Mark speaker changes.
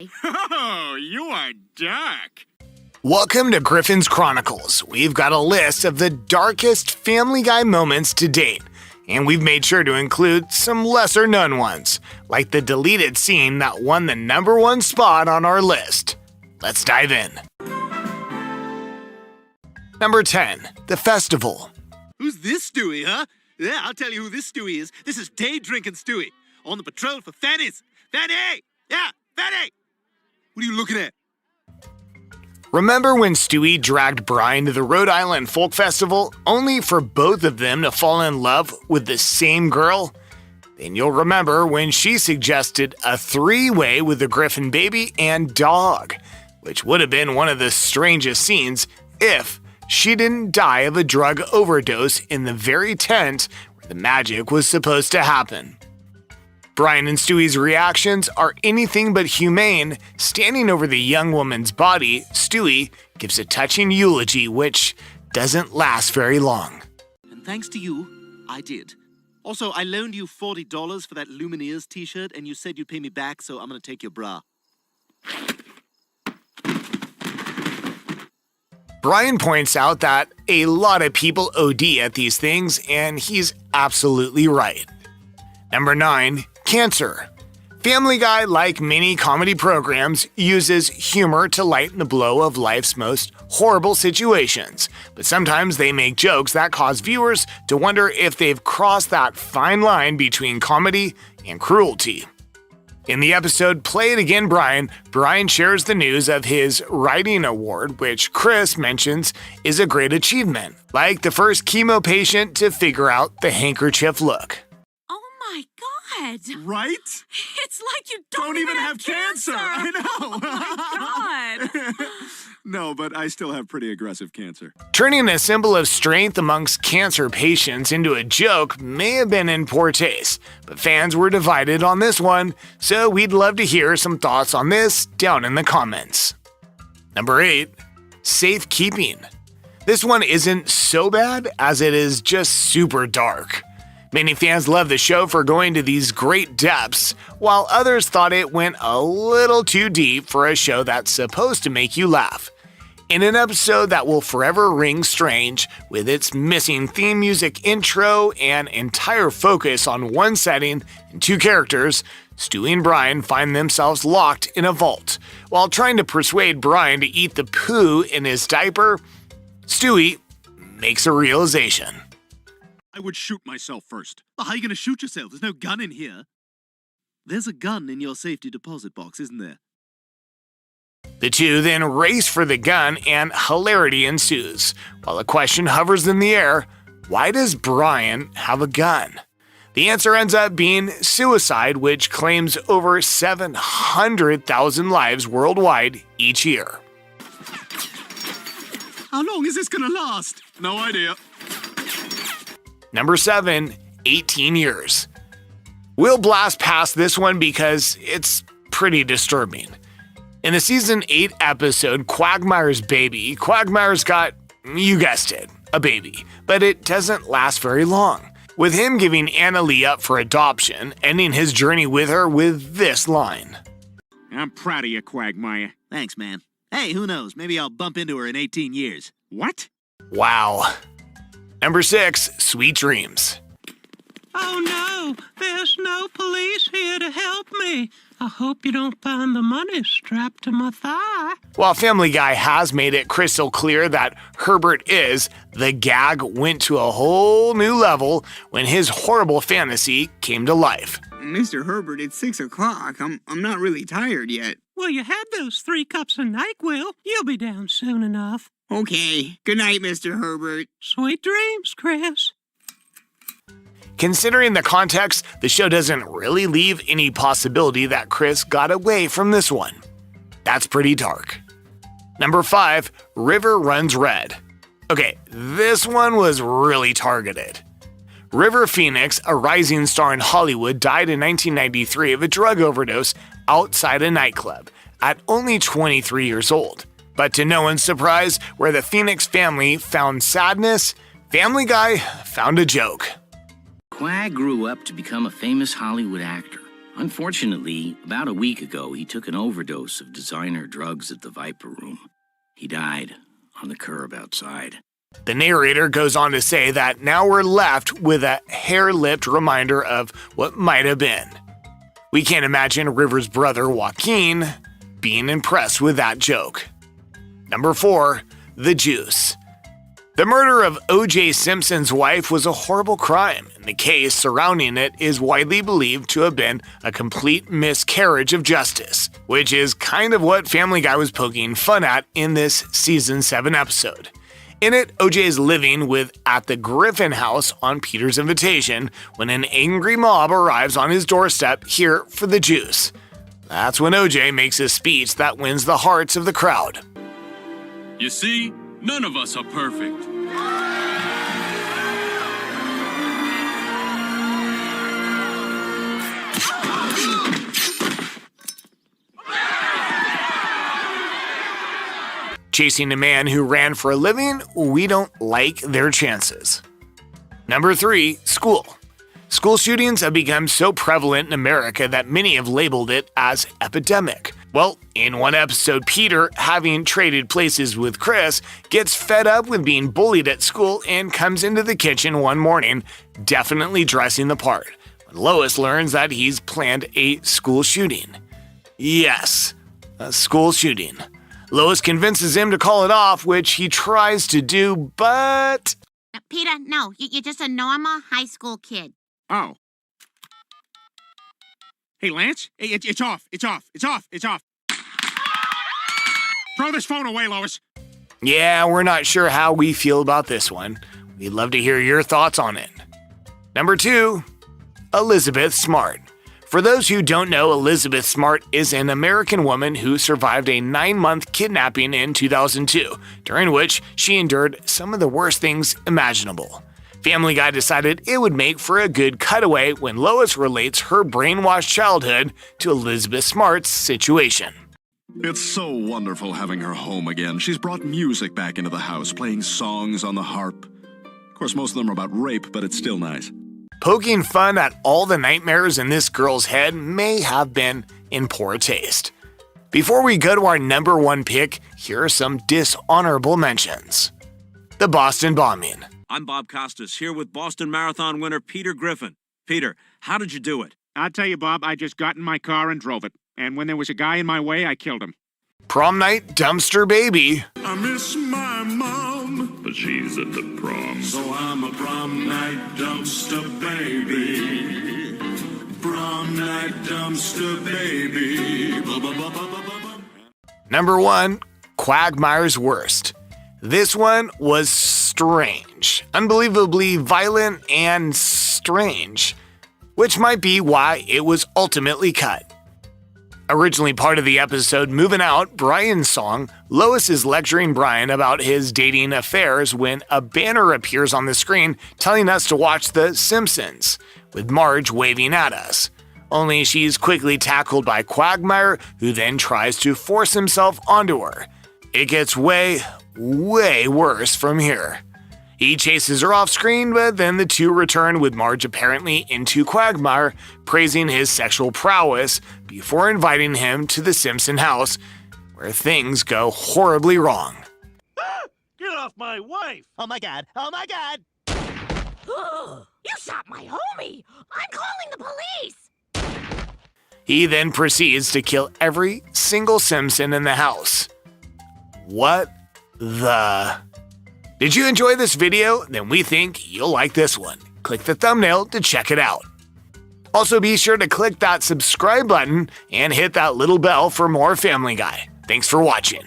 Speaker 1: Oh, you are dark.
Speaker 2: Welcome to Griffin's Chronicles. We've got a list of the darkest Family Guy moments to date, and we've made sure to include some lesser-known ones, like the deleted scene that won the #1 spot on our list. Let's dive in. Number 10, The Festival.
Speaker 3: Who's this Stewie, huh? Yeah, I'll tell you who this Stewie is. This is day drinking Stewie, on the patrol for fannies. Fanny! Yeah, Fanny! What are you looking at?
Speaker 2: Remember when Stewie dragged Brian to the Rhode Island Folk Festival, only for both of them to fall in love with the same girl? Then you'll remember when she suggested a three-way with the Griffin baby and dog, which would have been one of the strangest scenes if she didn't die of a drug overdose in the very tent where the magic was supposed to happen. Brian and Stewie's reactions are anything but humane. Standing over the young woman's body, Stewie gives a touching eulogy which doesn't last very long.
Speaker 3: And thanks to you, I did. Also, I loaned you $40 for that Lumineers t-shirt, and you said you'd pay me back, so I'm gonna take your bra.
Speaker 2: Brian points out that a lot of people OD at these things, and he's absolutely right. Number 9, Cancer. Family Guy, like many comedy programs, uses humor to lighten the blow of life's most horrible situations, but sometimes they make jokes that cause viewers to wonder if they've crossed that fine line between comedy and cruelty. In the episode Play It Again, Brian shares the news of his writing award, which Chris mentions is a great achievement, like the first chemo patient to figure out the handkerchief look.
Speaker 4: Oh my God!
Speaker 3: Right?
Speaker 4: It's like you don't even have cancer!
Speaker 3: I know!
Speaker 4: Oh my God!
Speaker 3: No, but I still have pretty aggressive cancer.
Speaker 2: Turning a symbol of strength amongst cancer patients into a joke may have been in poor taste, but fans were divided on this one, so we'd love to hear some thoughts on this down in the comments. Number 8, Safekeeping. This one isn't so bad as it is just super dark. Many fans love the show for going to these great depths, while others thought it went a little too deep for a show that's supposed to make you laugh. In an episode that will forever ring strange, with its missing theme music intro and entire focus on one setting and two characters, Stewie and Brian find themselves locked in a vault. While trying to persuade Brian to eat the poo in his diaper, Stewie makes a realization.
Speaker 3: I would shoot myself first. How are you gonna shoot yourself? There's no gun in here. There's a gun in your safety deposit box, isn't there?
Speaker 2: The two then race for the gun and hilarity ensues. While a question hovers in the air, why does Brian have a gun? The answer ends up being suicide, which claims over 700,000 lives worldwide each year.
Speaker 3: How long is this gonna last? No idea.
Speaker 2: Number 7, 18 years. We'll blast past this one because it's pretty disturbing. In the season 8 episode, Quagmire's Baby, Quagmire's got, you guessed it, a baby, but it doesn't last very long, with him giving Anna Lee up for adoption, ending his journey with her with this line.
Speaker 1: I'm proud of you, Quagmire.
Speaker 3: Thanks, man. Hey, who knows? Maybe I'll bump into her in 18 years.
Speaker 1: What?
Speaker 2: Wow. Number 6, Sweet Dreams.
Speaker 5: Oh no, there's no police here to help me. I hope you don't find the money strapped to my thigh.
Speaker 2: While Family Guy has made it crystal clear that Herbert is, the gag went to a whole new level when his horrible fantasy came to life.
Speaker 6: Mr. Herbert, it's 6 o'clock. I'm not really tired yet.
Speaker 5: Well, you had those 3 cups of NyQuil. You'll be down soon enough.
Speaker 6: Okay. Good night, Mr. Herbert.
Speaker 5: Sweet dreams, Chris.
Speaker 2: Considering the context, the show doesn't really leave any possibility that Chris got away from this one. That's pretty dark. Number 5, River Runs Red. Okay, this one was really targeted. River Phoenix, a rising star in Hollywood, died in 1993 of a drug overdose outside a nightclub at only 23 years old. But to no one's surprise, where the Phoenix family found sadness, Family Guy found a joke.
Speaker 7: Quag grew up to become a famous Hollywood actor. Unfortunately, about a week ago, he took an overdose of designer drugs at the Viper Room. He died on the curb outside.
Speaker 2: The narrator goes on to say that now we're left with a hair-lipped reminder of what might have been. We can't imagine River's brother Joaquin being impressed with that joke. Number 4, the juice. The murder of O.J. Simpson's wife was a horrible crime, and the case surrounding it is widely believed to have been a complete miscarriage of justice, which is kind of what Family Guy was poking fun at in this Season 7 episode. In it, O.J. is living at the Griffin house on Peter's invitation when an angry mob arrives on his doorstep here for the juice. That's when O.J. makes his speech that wins the hearts of the crowd.
Speaker 8: You see, none of us are perfect.
Speaker 2: Chasing a man who ran for a living, we don't like their chances. Number 3, school. School shootings have become so prevalent in America that many have labeled it as epidemic. Well, in one episode, Peter, having traded places with Chris, gets fed up with being bullied at school and comes into the kitchen one morning, definitely dressing the part, when Lois learns that he's planned a school shooting. Yes, a school shooting. Lois convinces him to call it off, which he tries to do, but...
Speaker 9: Peter, no, you're just a normal high school kid.
Speaker 1: Oh. Hey, Lance, it's off. Throw this phone away, Lois.
Speaker 2: Yeah, we're not sure how we feel about this one. We'd love to hear your thoughts on it. Number 2, Elizabeth Smart. For those who don't know, Elizabeth Smart is an American woman who survived a 9-month kidnapping in 2002, during which she endured some of the worst things imaginable. Family Guy decided it would make for a good cutaway when Lois relates her brainwashed childhood to Elizabeth Smart's situation.
Speaker 10: It's so wonderful having her home again. She's brought music back into the house, playing songs on the harp. Of course, most of them are about rape, but it's still nice.
Speaker 2: Poking fun at all the nightmares in this girl's head may have been in poor taste. Before we go to our number 1 pick, here are some dishonorable mentions. The Boston bombing.
Speaker 11: I'm Bob Costas, here with Boston Marathon winner Peter Griffin. Peter, how did you do it?
Speaker 1: I'll tell you, Bob, I just got in my car and drove it. And when there was a guy in my way, I killed him.
Speaker 2: Prom night dumpster baby.
Speaker 10: I miss my mom, but she's at the prom. So I'm a prom night dumpster baby. Prom night dumpster baby.
Speaker 2: Number 1, Quagmire's Worst. This one was strange, unbelievably violent and strange, which might be why it was ultimately cut. Originally part of the episode Moving Out, Brian's song, Lois is lecturing Brian about his dating affairs when a banner appears on the screen telling us to watch The Simpsons, with Marge waving at us. Only she's quickly tackled by Quagmire, who then tries to force himself onto her. It gets way worse from here. He chases her off screen, but then the two return with Marge apparently into Quagmire, praising his sexual prowess before inviting him to the Simpson house, where things go horribly wrong.
Speaker 3: Get off my wife!
Speaker 12: Oh my god! Oh my god!
Speaker 9: You shot my homie! I'm calling the police!
Speaker 2: He then proceeds to kill every single Simpson in the house. What the... Did you enjoy this video? Then we think you'll like this one. Click the thumbnail to check it out. Also be sure to click that subscribe button and hit that little bell for more Family Guy. Thanks for watching.